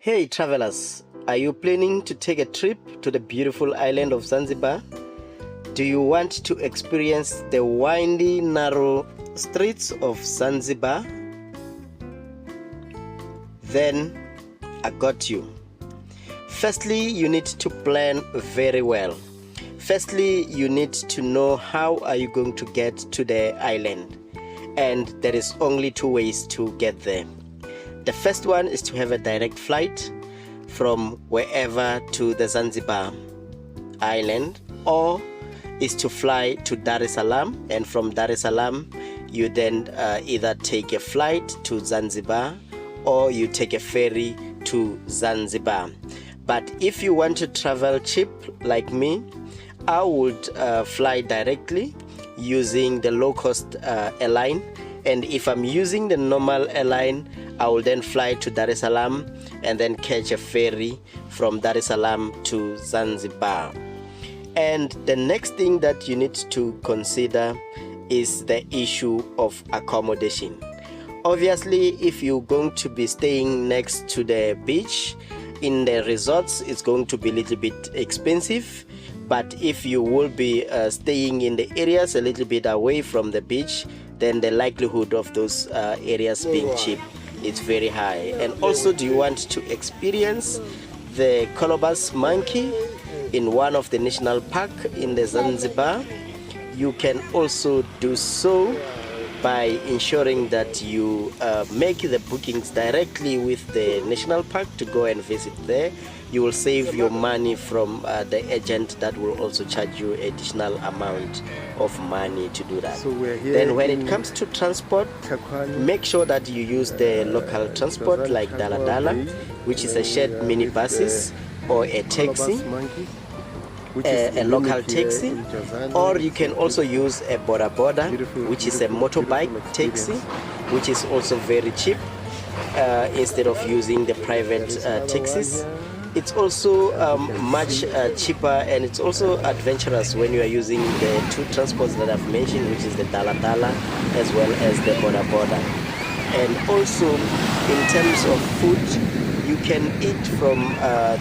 Hey travelers, are you planning to take a trip to the beautiful island of Zanzibar? Do you want to experience the windy, narrow streets of Zanzibar? Then I got you. Firstly, you need to plan very well. Firstly, you need to know how are you going to get to the island. And there is only two ways to get there. The first one is to have a direct flight from wherever to the Zanzibar island, or is to fly to Dar es Salaam, and from Dar es Salaam you then either take a flight to Zanzibar or you take a ferry to Zanzibar. But if you want to travel cheap like me, I would fly directly using the low-cost airline, and if I'm using the normal airline, I will then fly to Dar es Salaam and then catch a ferry from Dar es Salaam to Zanzibar. And the next thing that you need to consider is the issue of accommodation. Obviously, if you're going to be staying next to the beach in the resorts, it's going to be a little bit expensive. But if you will be staying in the areas a little bit away from the beach, then the likelihood of those areas being cheap, it's very high. And also, do you want to experience the colobus monkey in one of the national park in the Zanzibar? You can also do so by ensuring that you make the bookings directly with the national park to go and visit there. You will save your money from the agent that will also charge you additional amount of money to do that. Then when it comes to transport, make sure that you use the local transport like Dala Dala, which is a shared minibuses, or a taxi, a local taxi, or you can also use a Boda Boda, which is a motorbike taxi, which is also very cheap instead of using the private taxis. It's also much cheaper, and it's also adventurous when you are using the two transports that I've mentioned, which is the Dala Dala as well as the Boda Boda. And also in terms of food, you can eat from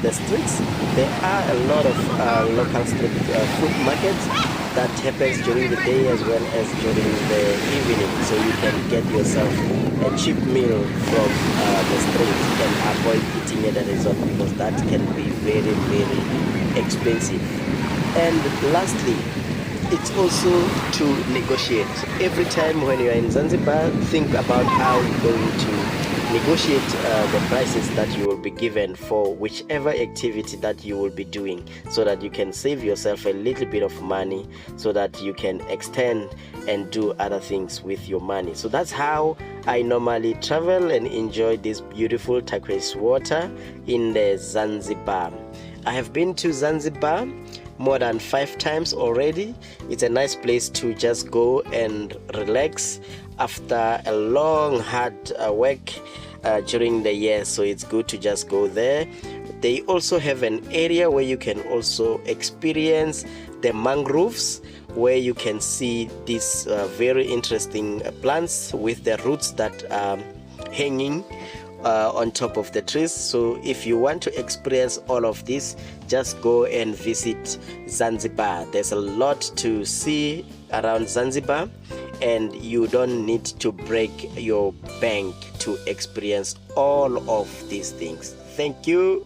the streets. There are a lot of local street food markets that happens during the day as well as during the evening, so you can get yourself a cheap meal from the street and avoid eating at a resort, because that can be very, very expensive. And lastly, it's also to negotiate. Every time when you are in Zanzibar, think about how you're going to negotiate the prices that you will be given for whichever activity that you will be doing, so that you can save yourself a little bit of money, so that you can extend and do other things with your money. So that's how I normally travel and enjoy this beautiful turquoise water in the Zanzibar. I have been to Zanzibar more than 5 times already. It's a nice place to just go and relax after a long hard work during the year, so it's good to just go there. They also have an area where you can also experience the mangroves, where you can see these very interesting plants with the roots that are hanging on top of the trees. So if you want to experience all of this, just go and visit Zanzibar. There's a lot to see around Zanzibar, and you don't need to break your bank to experience all of these things. Thank you.